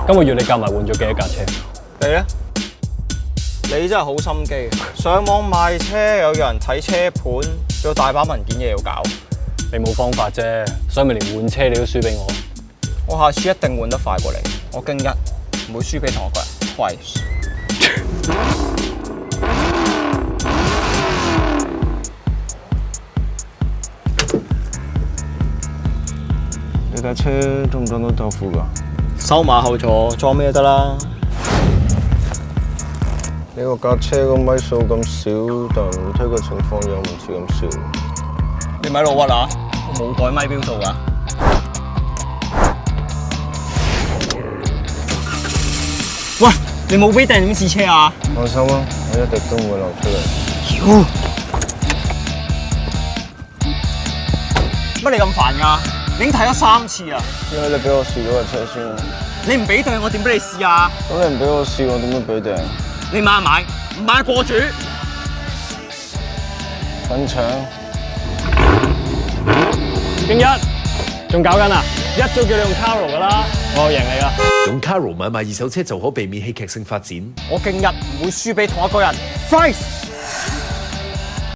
今個月你夾埋換咗幾多架車？你咧？你真係好心機，上網賣車又有人睇車盤，仲有大把文件嘢要搞。你冇方法啫，所以咪連換車你都輸俾我。我下次一定換得快過你，我經一唔會輸俾同一個人。Twice。你架車裝唔裝到豆腐㗎？收馬後座裝咩都得啦。你個架車個米數咁少，但係睇個情況又唔似咁少。你咪老屈啊！我冇改咪標數㗎。喂，你冇俾定點試車啊？放心啦，我一滴都唔會流出嚟。乜你咁煩㗎？你已經睇咗3次啊！因為你俾我試咗架車先啊。你唔俾定我點俾你試啊？咁你唔俾我試，我點樣俾訂？你買唔買？唔買過主。粉腸。經一，仲搞緊啊？一早叫你用 Caro 㗎啦，我贏你啦。用 Caro 買賣二手車就可避免戲劇性發展。我經一唔會輸俾同一個人。Price。